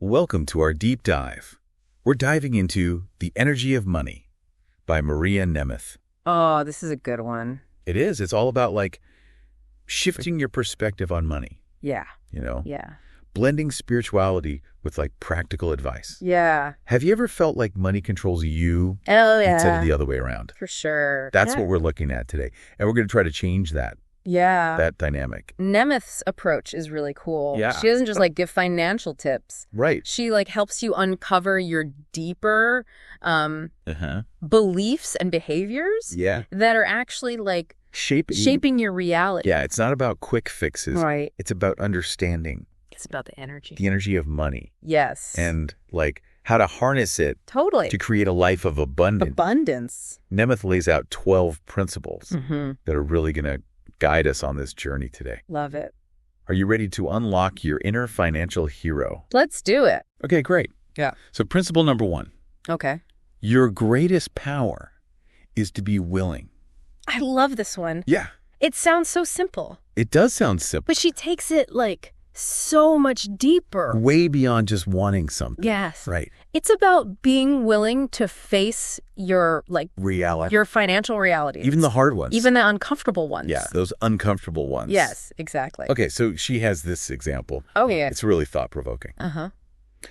Welcome to our deep dive. We're diving into The Energy of Money by Maria Nemeth. Oh, this is a good one. It is. It's all about shifting your perspective on money. Yeah. Yeah. Blending spirituality with practical advice. Yeah. Have you ever felt like money controls you Oh, yeah. instead of the other way around? For sure. That's what we're looking at today. And we're going to try to change that dynamic. Nemeth's approach is really cool. Yeah. She doesn't just give financial tips. Right. She helps you uncover your deeper beliefs and behaviors that are actually shaping your reality. Yeah, it's not about quick fixes. Right. It's about understanding. It's about the energy. The energy of money. Yes. And how to harness it totally to create a life of abundance. Nemeth lays out 12 principles that are really going to guide us on this journey today. Love it. Are you ready to unlock your inner financial hero? Let's do it. Okay, great. Yeah. So principle number 1. Okay. Your greatest power is to be willing. I love this one. Yeah. It sounds so simple. It does sound simple. But she takes it so much deeper. Way beyond just wanting something. Yes. Right. It's about being willing to face your reality. Your financial realities. Even the hard ones. Even the uncomfortable ones. Yeah, those uncomfortable ones. Yes, exactly. Okay, so she has this example. Oh, yeah. It's really thought-provoking. Uh-huh.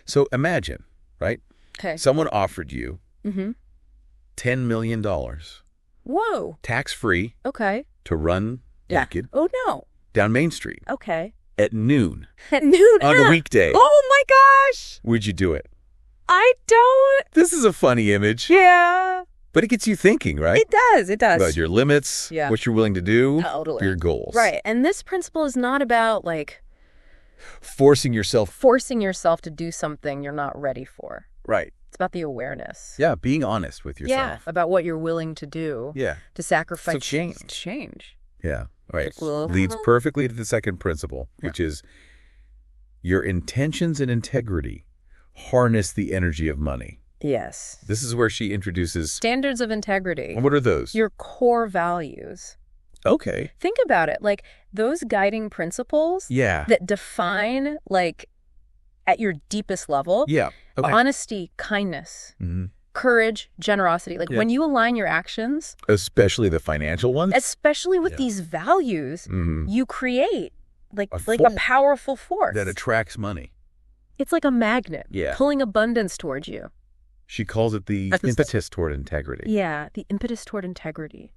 So imagine, right? Okay. Someone offered you $10 million. Whoa. Tax-free. Okay. To run naked. Oh, no. Down Main Street. Okay. At noon. At noon? On a weekday. Oh, my gosh. Would you do it? I don't. This is a funny image. Yeah. But it gets you thinking, right? It does. It does. About your limits, what you're willing to do, totally. Your goals. Right. And this principle is not about forcing yourself to do something you're not ready for. Right. It's about the awareness. Yeah, being honest with yourself. Yeah, about what you're willing to do. Yeah. To sacrifice. So change. Yeah. All right. Leads perfectly to the second principle, which is your intentions and integrity harness the energy of money. Yes. This is where she introduces standards of integrity. And what are those? Your core values. Okay. Think about it. Those guiding principles that define at your deepest level. Yeah. Okay. Honesty, kindness, courage, generosity. When you align your actions. Especially the financial ones. Especially with these values, you create a powerful force. That attracts money. It's like a magnet. Yeah. Pulling abundance towards you. She calls it the impetus toward integrity. Yeah. The impetus toward integrity.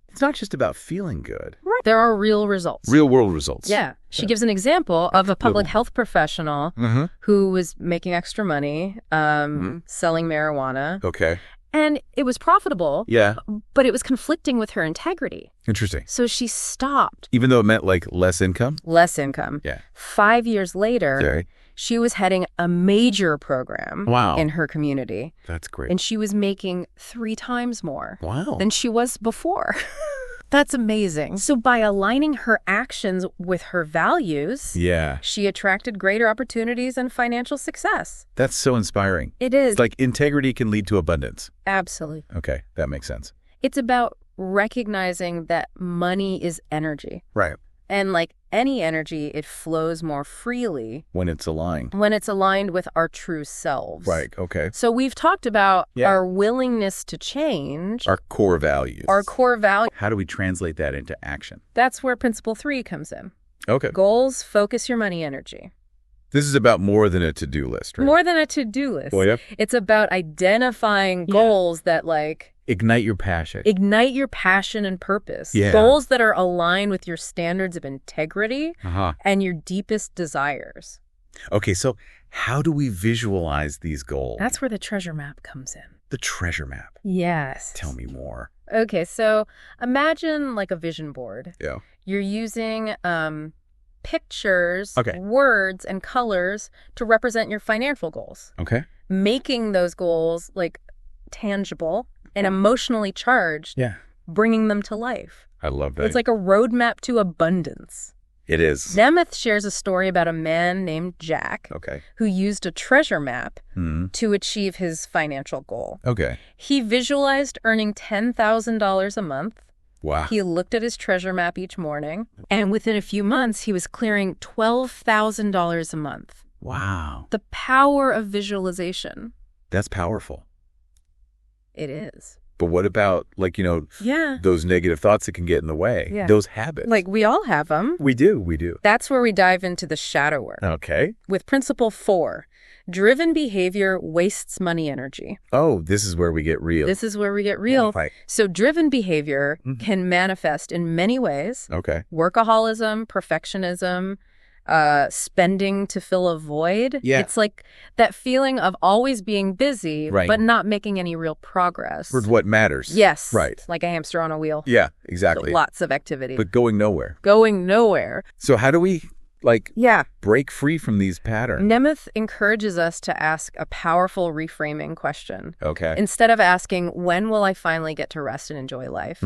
It's not just about feeling good. Right. There are real results. Real world results. Yeah. She gives an example of a public health professional who was making extra money, selling marijuana. Okay. And it was profitable. Yeah. But it was conflicting with her integrity. Interesting. So she stopped. Even though it meant less income? Less income. Yeah. 5 years later, she was heading a major program in her community. That's great. And she was making 3 times more than she was before. That's amazing. So by aligning her actions with her values, she attracted greater opportunities and financial success. That's so inspiring. It is. It's integrity can lead to abundance. Absolutely. Okay, that makes sense. It's about recognizing that money is energy. Right. And any energy, it flows more freely. When it's aligned. When it's aligned with our true selves. Right, okay. So we've talked about our willingness to change. Our core values. Our core value. How do we translate that into action? That's where principle 3 comes in. Okay. Goals, focus your money energy. This is about more than a to-do list, right? More than a to-do list. Oh, yeah? It's about identifying goals that ignite your passion. Ignite your passion and purpose. Yeah. Goals that are aligned with your standards of integrity and your deepest desires. Okay, so how do we visualize these goals? That's where the treasure map comes in. The treasure map? Yes. Tell me more. Okay, so imagine a vision board. Yeah. You're using pictures, words, and colors to represent your financial goals. Okay. Making those goals tangible and emotionally charged, bringing them to life. I love that. It's like a roadmap to abundance. It is. Nemeth shares a story about a man named Jack who used a treasure map to achieve his financial goal. Okay. He visualized earning $10,000 a month. Wow. He looked at his treasure map each morning, and within a few months, he was clearing $12,000 a month. Wow. The power of visualization. That's powerful. It is. But what about, like, those negative thoughts that can get in the way? Yeah. Those habits. Like, we all have them. We do. That's where we dive into the shadow work. Okay. With principle 4, driven behavior wastes money energy. Oh, this is where we get real. Right. So driven behavior can manifest in many ways. Okay. Workaholism, perfectionism, spending to fill a void. Yeah. It's like that feeling of always being busy, right, but not making any real progress. For what matters. Yes. Right. Like a hamster on a wheel. Yeah, exactly. So lots of activity. But going nowhere. So how do we, break free from these patterns? Nemeth encourages us to ask a powerful reframing question. Okay. Instead of asking, when will I finally get to rest and enjoy life?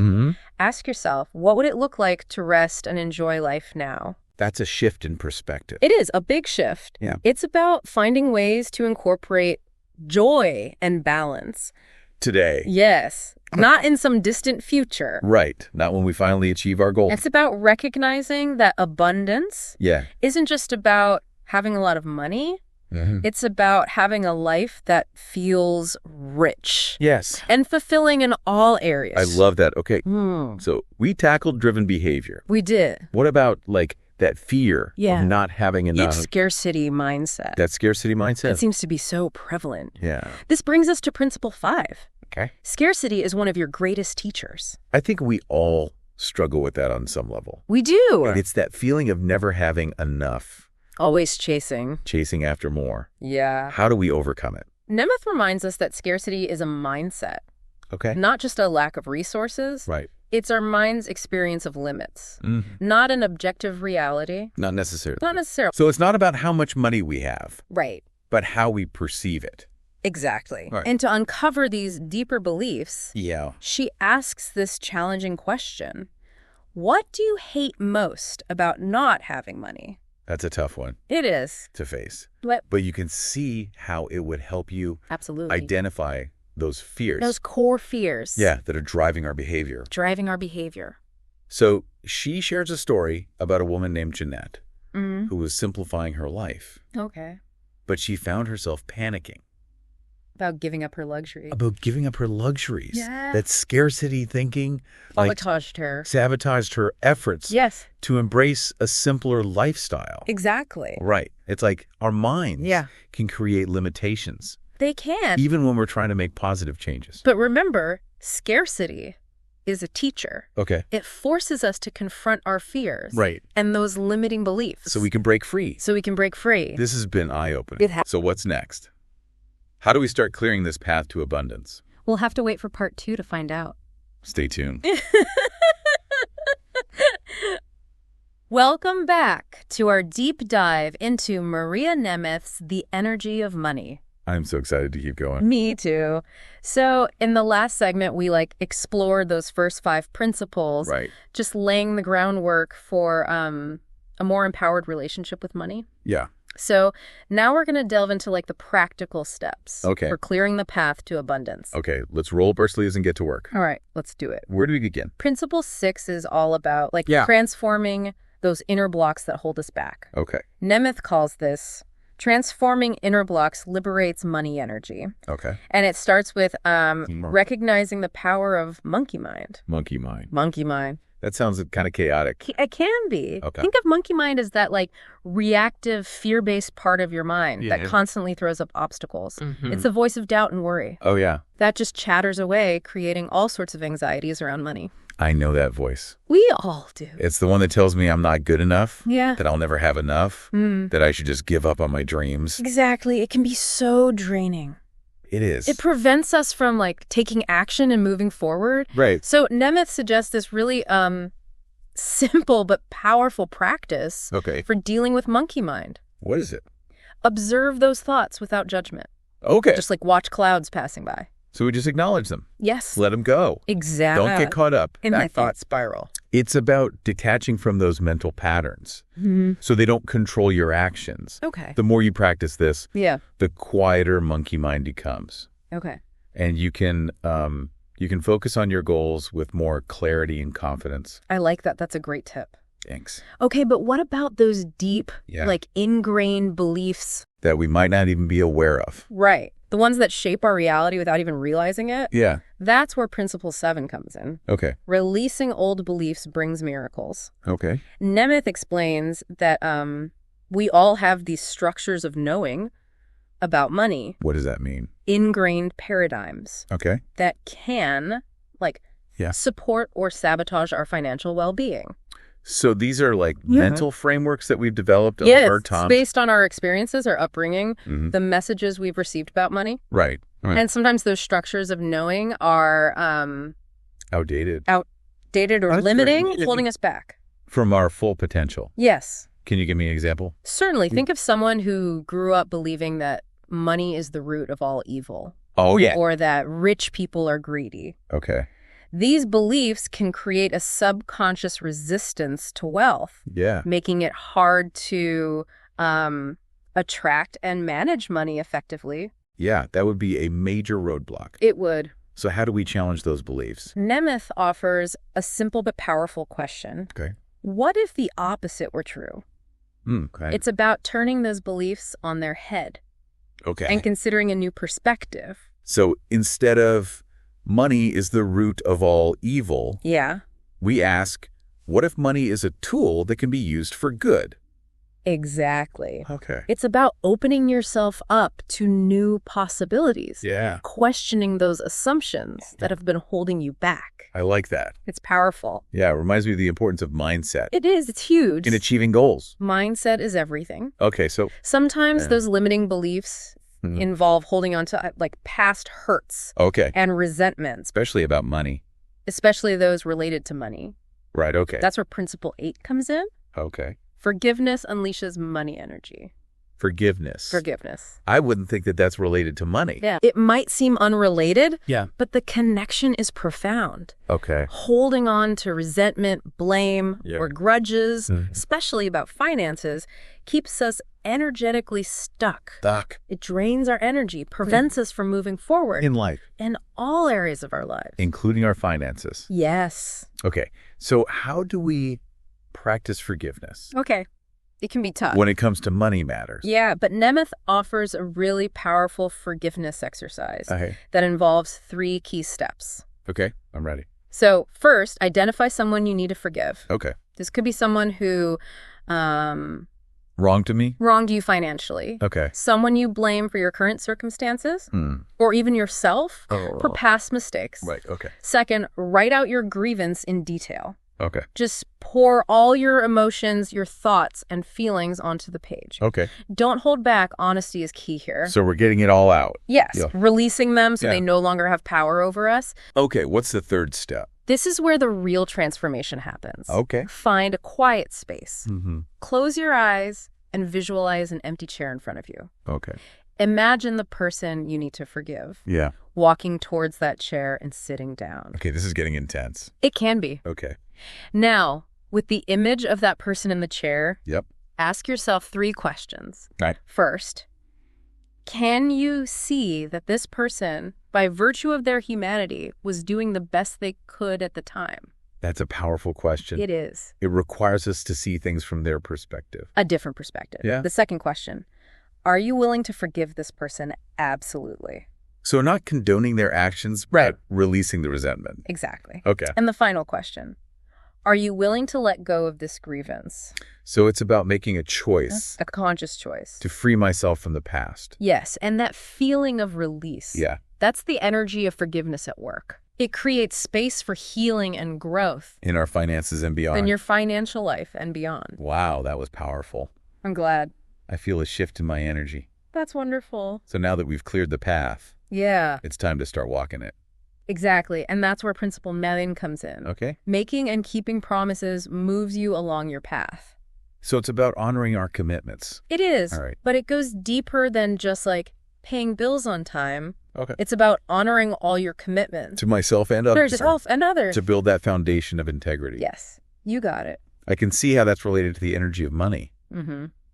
Ask yourself, what would it look like to rest and enjoy life now? That's a shift in perspective. It is a big shift. Yeah. It's about finding ways to incorporate joy and balance. Today. Yes. Not in some distant future. Right. Not when we finally achieve our goals. It's about recognizing that abundance isn't just about having a lot of money. It's about having a life that feels rich. Yes. And fulfilling in all areas. I love that. Okay. So we tackled driven behavior. We did. What about, that fear of not having enough? It's scarcity mindset. That scarcity mindset. It seems to be so prevalent. Yeah. This brings us to principle 5. Okay. Scarcity is one of your greatest teachers. I think we all struggle with that on some level. We do. And it's that feeling of never having enough. Always chasing. Chasing after more. Yeah. How do we overcome it? Nemeth reminds us that scarcity is a mindset. Okay. Not just a lack of resources. Right. It's our mind's experience of limits, not an objective reality. Not necessarily. So it's not about how much money we have. Right. But how we perceive it. Exactly. Right. And to uncover these deeper beliefs, yeah, she asks this challenging question. What do you hate most about not having money? That's a tough one. It is. To face. But you can see how it would help you absolutely identify those fears. Those core fears. Yeah, that are driving our behavior. So she shares a story about a woman named Jeanette who was simplifying her life. Okay. But she found herself panicking. About giving up her luxuries. Yeah. That scarcity thinking. Sabotaged her efforts. Yes. To embrace a simpler lifestyle. Exactly. Right. It's like our minds can create limitations. They can. Even when we're trying to make positive changes. But remember, scarcity is a teacher. Okay. It forces us to confront our fears. Right. And those limiting beliefs. So we can break free. This has been eye-opening. So what's next? How do we start clearing this path to abundance? We'll have to wait for part 2 to find out. Stay tuned. Welcome back to our deep dive into Maria Nemeth's The Energy of Money. I'm so excited to keep going. Me too. So in the last segment, we explored those first 5 principles. Right. Just laying the groundwork for a more empowered relationship with money. Yeah. So now we're going to delve into the practical steps for clearing the path to abundance. Okay, let's roll up our sleeves and get to work. All right, let's do it. Where do we begin? Principle 6 is all about transforming those inner blocks that hold us back. Okay. Nemeth calls this transforming inner blocks liberates money energy. Okay. And it starts with recognizing the power of monkey mind. Monkey mind. That sounds kind of chaotic. It can be. Okay. Think of monkey mind as that reactive, fear-based part of your mind that constantly throws up obstacles. It's the voice of doubt and worry. Oh, yeah. That just chatters away, creating all sorts of anxieties around money. I know that voice. We all do. It's the one that tells me I'm not good enough. Yeah. That I'll never have enough. That I should just give up on my dreams. Exactly. It can be so draining. It is. It prevents us from taking action and moving forward. Right. So Nemeth suggests this really simple but powerful practice for dealing with monkey mind. What is it? Observe those thoughts without judgment. Okay. Just watch clouds passing by. So we just acknowledge them. Yes. Let them go. Exactly. Don't get caught up in that thought spiral. It's about detaching from those mental patterns so they don't control your actions. Okay. The more you practice this, the quieter monkey mind becomes. Okay. And you can focus on your goals with more clarity and confidence. I like that. That's a great tip. Thanks. Okay, but what about those deep, ingrained beliefs That we might not even be aware of. Right. The ones that shape our reality without even realizing it. Yeah. That's where Principle 7 comes in. Okay. Releasing old beliefs brings miracles. Okay. Nemeth explains that we all have these structures of knowing about money. What does that mean? Ingrained paradigms. Okay. That can, support or sabotage our financial well-being. So these are mental frameworks that we've developed over time? Yes, based on our experiences, our upbringing, the messages we've received about money. Right. And sometimes those structures of knowing are... outdated. Outdated or limiting, holding us back. From our full potential. Yes. Can you give me an example? Certainly. Think of someone who grew up believing that money is the root of all evil. Oh, yeah. Or that rich people are greedy. Okay. These beliefs can create a subconscious resistance to wealth, making it hard to attract and manage money effectively. Yeah, that would be a major roadblock. It would. So how do we challenge those beliefs? Nemeth offers a simple but powerful question. Okay. What if the opposite were true? Okay. It's about turning those beliefs on their head. Okay. And considering a new perspective. So instead of money is the root of all evil, we ask, what if money is a tool that can be used for good? Exactly. Okay. It's about opening yourself up to new possibilities. Yeah. Questioning those assumptions that have been holding you back. I like that. It's powerful. Yeah, it reminds me of the importance of mindset. It is. It's huge. In achieving goals. Mindset is everything. Okay, so... Sometimes those limiting beliefs involve holding on to past hurts and resentments. Especially about money. Especially those related to money. Right, okay. That's where Principle 8 comes in. Okay. Forgiveness unleashes money energy. Forgiveness. Forgiveness. I wouldn't think that that's related to money. Yeah. It might seem unrelated, yeah, but the connection is profound. Okay. Holding on to resentment, blame, or grudges, especially about finances, keeps us energetically stuck. It drains our energy, prevents us from moving forward. In life. In all areas of our lives. Including our finances. Yes. Okay. So how do we practice forgiveness? Okay. It can be tough. When it comes to money matters. Yeah, but Nemeth offers a really powerful forgiveness exercise that involves 3 key steps. Okay, I'm ready. So first, identify someone you need to forgive. Okay. This could be someone who... wronged me? Wronged you financially. Okay. Someone you blame for your current circumstances. Or even yourself for past mistakes. Right, okay. Second, write out your grievance in detail. Okay. Just pour all your emotions, your thoughts, and feelings onto the page. Okay. Don't hold back. Honesty is key here. So we're getting it all out. Yes. Yeah. Releasing them so they no longer have power over us. Okay. What's the third step? This is where the real transformation happens. Okay. Find a quiet space. Close your eyes and visualize an empty chair in front of you. Okay. Imagine the person you need to forgive. Yeah. Walking towards that chair and sitting down. Okay, this is getting intense. It can be. Okay. Now, with the image of that person in the chair, ask yourself 3 questions. Right. First, can you see that this person, by virtue of their humanity, was doing the best they could at the time? That's a powerful question. It is. It requires us to see things from their perspective. A different perspective. Yeah. The second question, are you willing to forgive this person absolutely? So not condoning their actions, but releasing the resentment. Exactly. Okay. And the final question, are you willing to let go of this grievance? So it's about making a choice. A conscious choice. To free myself from the past. Yes, and that feeling of release. Yeah. That's the energy of forgiveness at work. It creates space for healing and growth. In our finances and beyond. In your financial life and beyond. Wow, that was powerful. I'm glad. I feel a shift in my energy. That's wonderful. So now that we've cleared the path, it's time to start walking it. Exactly. And that's where Principle 9 comes in. Okay. Making and keeping promises moves you along your path. So it's about honoring our commitments. It is. All right. But it goes deeper than just paying bills on time. Okay. It's about honoring all your commitments. To myself and others. Yourself and others. To build that foundation of integrity. Yes. You got it. I can see how that's related to the energy of money.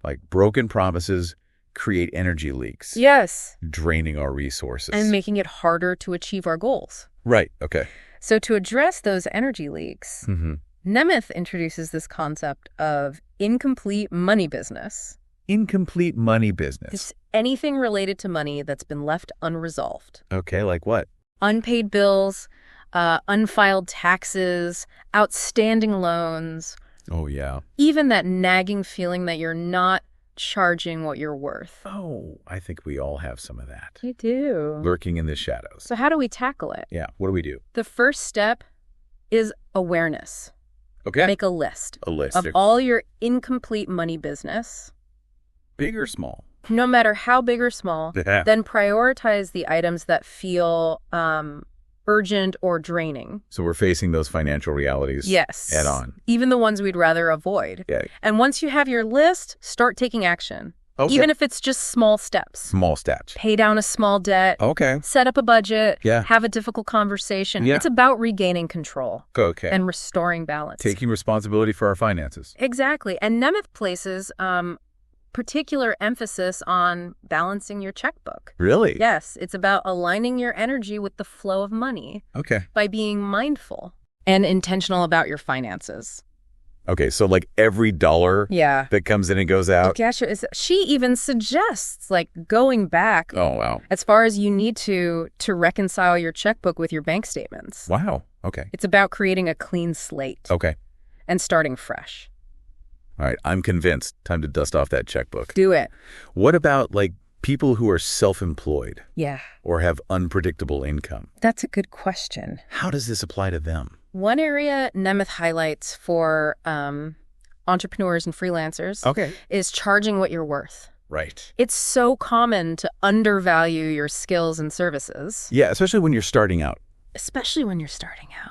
Like broken promises create energy leaks. Yes. Draining our resources. And making it harder to achieve our goals. Right. Okay. So to address those energy leaks, Nemeth introduces this concept of incomplete money business. Incomplete money business. It's anything related to money that's been left unresolved. Okay, like what? Unpaid bills, unfiled taxes, outstanding loans. Oh, yeah. Even that nagging feeling that you're not charging what you're worth. Oh, I think we all have some of that. You do. Lurking in the shadows. So how do we tackle it? Yeah, what do we do? The first step is awareness. Okay. Make a list. A list. Of all your incomplete money business. Big or small? No matter how big or small. Yeah. Then prioritize the items that feel urgent or draining. So we're facing those financial realities head on. Even the ones we'd rather avoid. Yeah. And once you have your list, start taking action. Okay. Even if it's just small steps. Small steps. Pay down a small debt. Okay. Set up a budget. Yeah. Have a difficult conversation. Yeah. It's about regaining control. Okay. And restoring balance. Taking responsibility for our finances. Exactly. And Nemeth places particular emphasis on balancing your checkbook. Really? Yes. It's about aligning your energy with the flow of money. Okay. By being mindful and intentional about your finances. Okay, so like every dollar that comes in and goes out? Gosh, she even suggests like going back as far as you need to reconcile your checkbook with your bank statements. Wow, okay. It's about creating a clean slate. Okay. And starting fresh. All right, I'm convinced. Time to dust off that checkbook. Do it. What about like people who are self-employed? Yeah. Or have unpredictable income? That's a good question. How does this apply to them? One area Nemeth highlights for entrepreneurs and freelancers is charging what you're worth. Right. It's so common to undervalue your skills and services. Yeah, especially when you're starting out.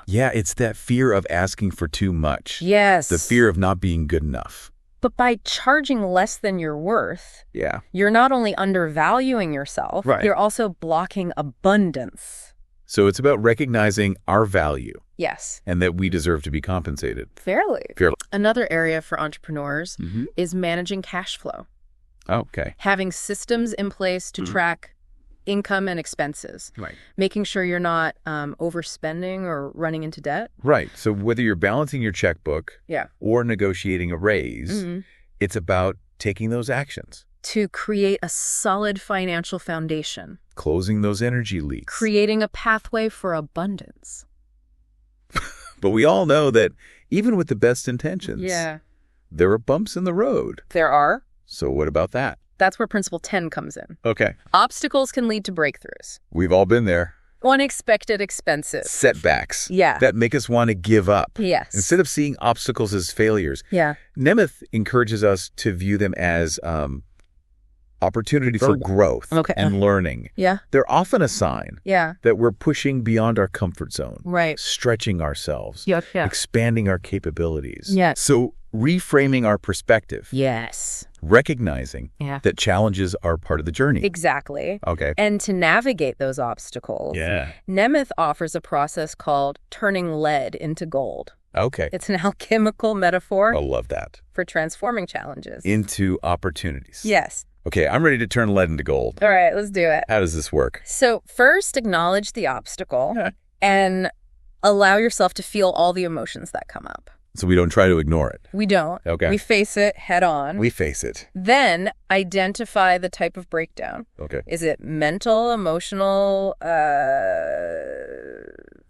Yeah, it's that fear of asking for too much. Yes. The fear of not being good enough. But by charging less than you're worth, you're not only undervaluing yourself, you're also blocking abundance. So it's about recognizing our value. Yes. And that we deserve to be compensated. Fairly. Another area for entrepreneurs is managing cash flow. Okay. Having systems in place to track income and expenses. Right. Making sure you're not overspending or running into debt. Right. So whether you're balancing your checkbook or negotiating a raise, it's about taking those actions. To create a solid financial foundation. Closing those energy leaks. Creating a pathway for abundance. But we all know that even with the best intentions, there are bumps in the road. There are. So what about that? That's where Principle 10 comes in. Okay. Obstacles can lead to breakthroughs. We've all been there. Unexpected expenses. Setbacks. Yeah. That make us want to give up. Yes. Instead of seeing obstacles as failures. Yeah. Nemeth encourages us to view them as opportunity for growth and learning. Yeah. They're often a sign that we're pushing beyond our comfort zone. Right. Stretching ourselves. Yeah. Expanding our capabilities. Yeah. So reframing our perspective. Yes. Recognizing that challenges are part of the journey. Exactly. Okay. And to navigate those obstacles, Nemeth offers a process called turning lead into gold. Okay. It's an alchemical metaphor. I love that. For transforming challenges. Into opportunities. Yes. Okay, I'm ready to turn lead into gold. All right, let's do it. How does this work? So first, acknowledge the obstacle and allow yourself to feel all the emotions that come up. So we don't try to ignore it. We don't. Okay. We face it head on. We face it. Then identify the type of breakdown. Okay. Is it mental, emotional,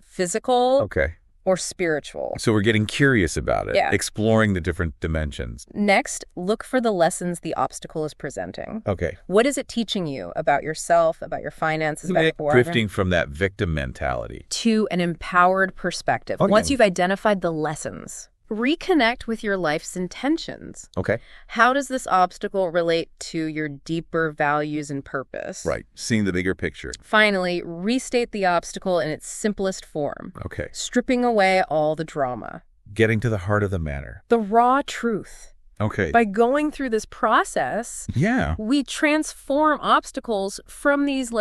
physical? Okay. Or spiritual? So we're getting curious about it. Yeah. Exploring the different dimensions. Next, look for the lessons the obstacle is presenting. Okay. What is it teaching you about yourself, about your finances, about your drifting from that victim mentality to an empowered perspective. Okay. Once you've identified the lessons, reconnect with your life's intentions. Okay. How does this obstacle relate to your deeper values and purpose? Right. Seeing the bigger picture. Finally, restate the obstacle in its simplest form. Okay. Stripping away all the drama. Getting to the heart of the matter. The raw truth. Okay. By going through this process, we transform obstacles from these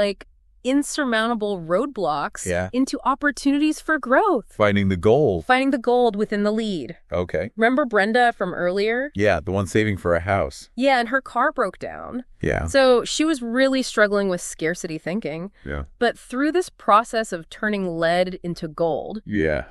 insurmountable roadblocks into opportunities for growth. Finding the gold. Finding the gold within the lead. Okay. Remember Brenda from earlier? Yeah, the one saving for a house. Yeah, and her car broke down. Yeah. So she was really struggling with scarcity thinking. Yeah. But through this process of turning lead into gold,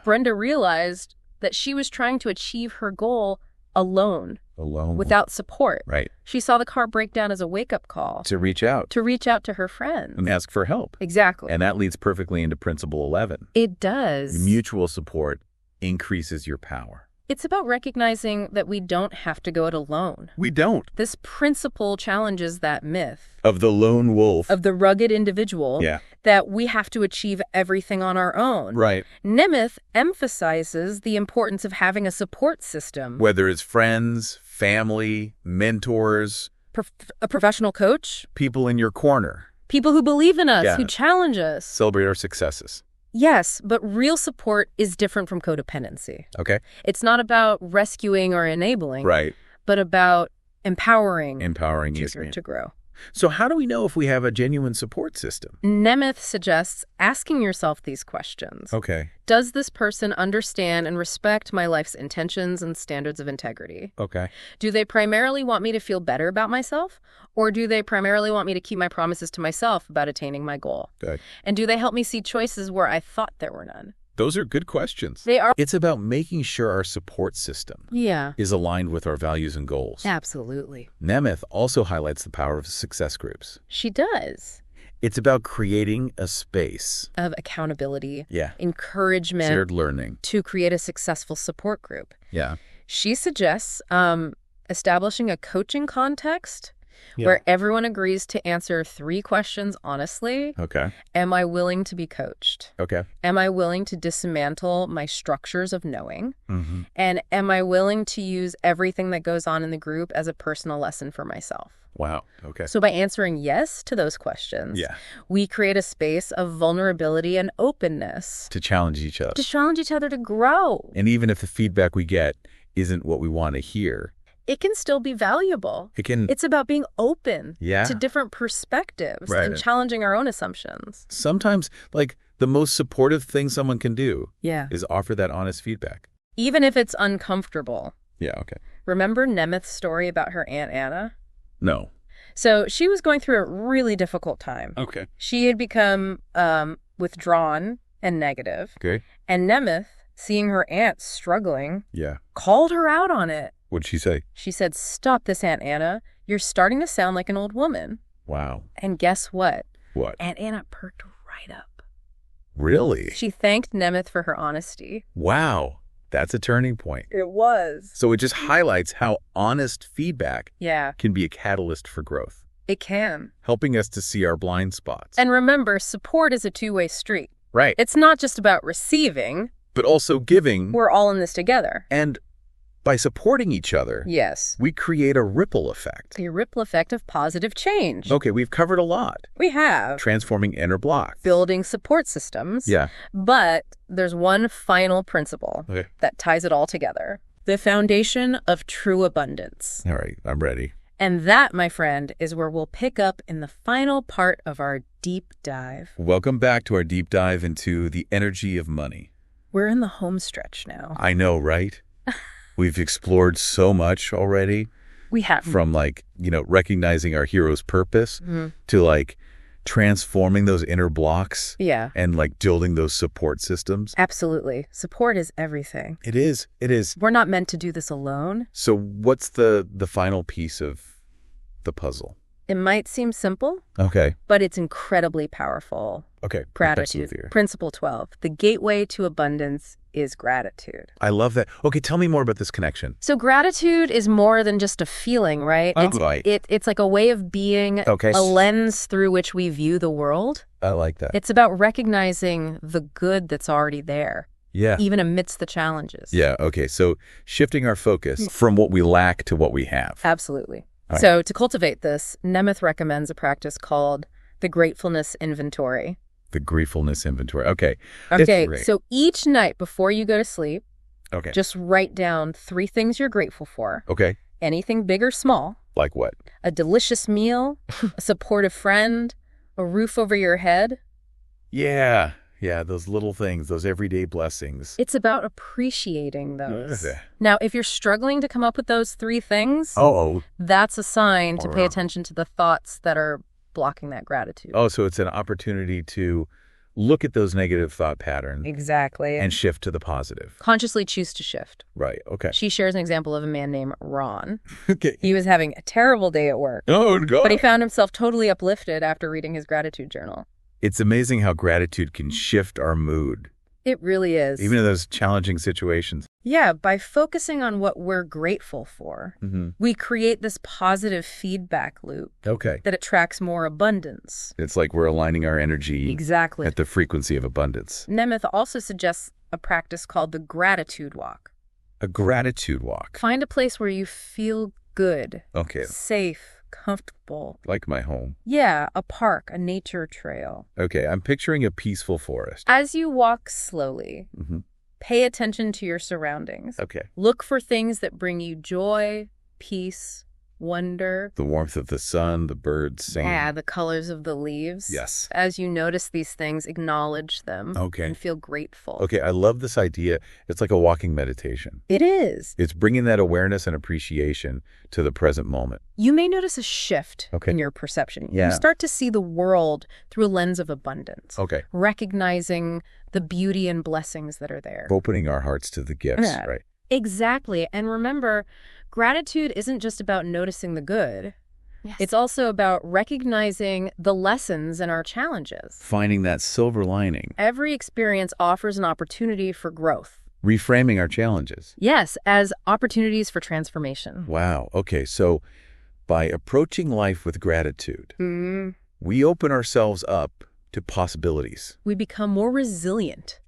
Brenda realized that she was trying to achieve her goal alone. Alone. Without support. Right. She saw the car break down as a wake-up call. To reach out. To reach out to her friends. And ask for help. Exactly. And that leads perfectly into Principle 11. It does. Mutual support increases your power. It's about recognizing that we don't have to go it alone. We don't. This principle challenges that myth. Of the lone wolf. Of the rugged individual. Yeah. That we have to achieve everything on our own. Right. Nemeth emphasizes the importance of having a support system. Whether it's friends, family, mentors. A professional coach. People in your corner. People who believe in us, who challenge us. Celebrate our successes. Yes, but real support is different from codependency. Okay. It's not about rescuing or enabling. Right. But about empowering. Empowering to grow. So how do we know if we have a genuine support system? Nemeth suggests asking yourself these questions. Okay. Does this person understand and respect my life's intentions and standards of integrity? Okay. Do they primarily want me to feel better about myself? Or do they primarily want me to keep my promises to myself about attaining my goal? Good. And do they help me see choices where I thought there were none? Those are good questions. They are. It's about making sure our support system is aligned with our values and goals. Absolutely. Nemeth also highlights the power of success groups. She does. It's about creating a space of accountability, encouragement, shared learning to create a successful support group. Yeah. She suggests establishing a coaching context where everyone agrees to answer 3 questions honestly. Okay. Am I willing to be coached? Okay. Am I willing to dismantle my structures of knowing? Mm-hmm. And am I willing to use everything that goes on in the group as a personal lesson for myself? Wow. Okay. So by answering yes to those questions, we create a space of vulnerability and openness. To challenge each other. To challenge each other to grow. And even if the feedback we get isn't what we want to hear, it can still be valuable. It's about being open to different perspectives and challenging our own assumptions. Sometimes, like, the most supportive thing someone can do is offer that honest feedback. Even if it's uncomfortable. Yeah, okay. Remember Nemeth's story about her Aunt Anna? No. So she was going through a really difficult time. Okay. She had become withdrawn and negative. Okay. And Nemeth, seeing her aunt struggling, called her out on it. What'd she say? She said, "Stop this, Aunt Anna. You're starting to sound like an old woman." Wow. And guess what? What? Aunt Anna perked right up. Really? She thanked Nemeth for her honesty. Wow. That's a turning point. It was. So it just highlights how honest feedback can be a catalyst for growth. It can. Helping us to see our blind spots. And remember, support is a two-way street. Right. It's not just about receiving. But also giving. We're all in this together. And by supporting each other, we create a ripple effect. A ripple effect of positive change. Okay, we've covered a lot. We have. Transforming inner blocks. Building support systems. Yeah. But there's one final principle that ties it all together. The foundation of true abundance. All right, I'm ready. And that, my friend, is where we'll pick up in the final part of our deep dive. Welcome back to our deep dive into the energy of money. We're in the home stretch now. I know, right? We've explored so much already. We have. From, like, recognizing our hero's purpose to, like, transforming those inner blocks. Yeah. And, like, building those support systems. Absolutely. Support is everything. It is. It is. We're not meant to do this alone. So what's the final piece of the puzzle? It might seem simple. Okay. But it's incredibly powerful. Okay. Gratitude. Principle 12. The gateway to abundance is gratitude. I love that. Okay, tell me more about this connection. So gratitude is more than just a feeling, right? It's like a way of being, a lens through which we view the world. I like that. It's about recognizing the good that's already there. Yeah. Even amidst the challenges. Yeah, okay. So shifting our focus from what we lack to what we have. Absolutely. Right. So to cultivate this, Nemeth recommends a practice called the gratefulness inventory. The gratefulness inventory. Okay. Okay, so each night before you go to sleep, just write down 3 things you're grateful for. Okay. Anything big or small. Like what? A delicious meal, a supportive friend, a roof over your head. Yeah. Yeah, those little things, those everyday blessings. It's about appreciating those. Now, if you're struggling to come up with those 3 things, that's a sign to pay attention to the thoughts that are blocking that gratitude. Oh, so it's an opportunity to look at those negative thought patterns. Exactly. And shift to the positive. Consciously choose to shift. Right, okay. She shares an example of a man named Ron. Okay. He was having a terrible day at work. Oh, God. But he found himself totally uplifted after reading his gratitude journal. It's amazing how gratitude can shift our mood. It really is. Even in those challenging situations. Yeah, by focusing on what we're grateful for, we create this positive feedback loop that attracts more abundance. It's like we're aligning our energy exactly at the frequency of abundance. Nemeth also suggests a practice called the gratitude walk. A gratitude walk. Find a place where you feel good, safe, comfortable. Like my home. Yeah, a park, a nature trail. Okay, I'm picturing a peaceful forest. As you walk slowly, pay attention to your surroundings. Okay. Look for things that bring you joy, peace, wonder. The warmth of the sun, the birds singing. Yeah, the colors of the leaves. Yes. As you notice these things, acknowledge them. Okay. And feel grateful. Okay, I love this idea. It's like a walking meditation. It is. It's bringing that awareness and appreciation to the present moment. You may notice a shift in your perception. Yeah. You start to see the world through a lens of abundance. Okay. Recognizing the beauty and blessings that are there. Opening our hearts to the gifts, right? Exactly. And remember, gratitude isn't just about noticing the good. Yes. It's also about recognizing the lessons in our challenges. Finding that silver lining. Every experience offers an opportunity for growth. Reframing our challenges. Yes, as opportunities for transformation. Wow. Okay, so by approaching life with gratitude, we open ourselves up to possibilities. We become more resilient,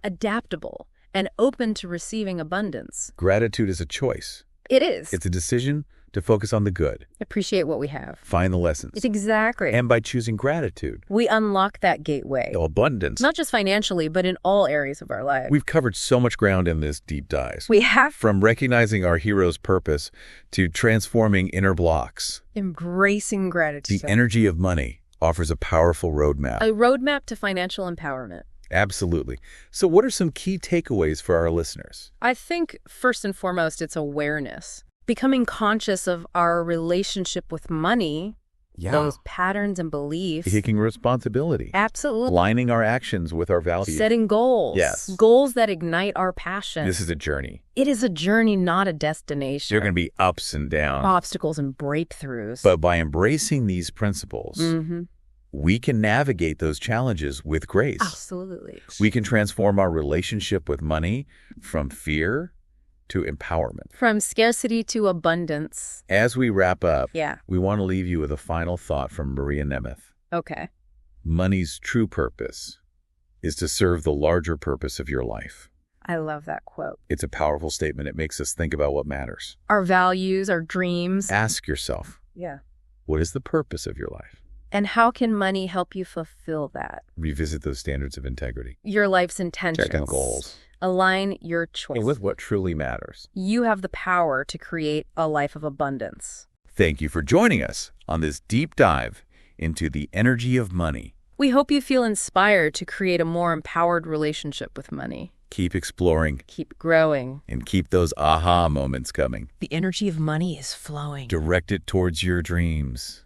adaptable, and open to receiving abundance. Gratitude is a choice. It is. It's a decision to focus on the good. Appreciate what we have. Find the lessons. Exactly. And by choosing gratitude, we unlock that gateway. Abundance. Not just financially, but in all areas of our lives. We've covered so much ground in this deep dive. We have. From recognizing our hero's purpose to transforming inner blocks. Embracing gratitude. The energy of money offers a powerful roadmap. A roadmap to financial empowerment. Absolutely. So what are some key takeaways for our listeners? I think, first and foremost, it's awareness. Becoming conscious of our relationship with money, those patterns and beliefs. Taking responsibility. Absolutely. Aligning our actions with our values. Setting goals. Yes. Goals that ignite our passion. This is a journey. It is a journey, not a destination. There are going to be ups and downs. Obstacles and breakthroughs. But by embracing these principles, we can navigate those challenges with grace. Absolutely. We can transform our relationship with money from fear to empowerment. From scarcity to abundance. As we wrap up, Yeah. we want to leave you with a final thought from Maria Nemeth. Okay. Money's true purpose is to serve the larger purpose of your life. I love that quote. It's a powerful statement. It makes us think about what matters. Our values, our dreams. Ask yourself, Yeah. what is the purpose of your life? And how can money help you fulfill that? Revisit those standards of integrity. Your life's intentions. Check on goals. Align your choice. And with what truly matters. You have the power to create a life of abundance. Thank you for joining us on this deep dive into the energy of money. We hope you feel inspired to create a more empowered relationship with money. Keep exploring. Keep growing. And keep those aha moments coming. The energy of money is flowing. Direct it towards your dreams.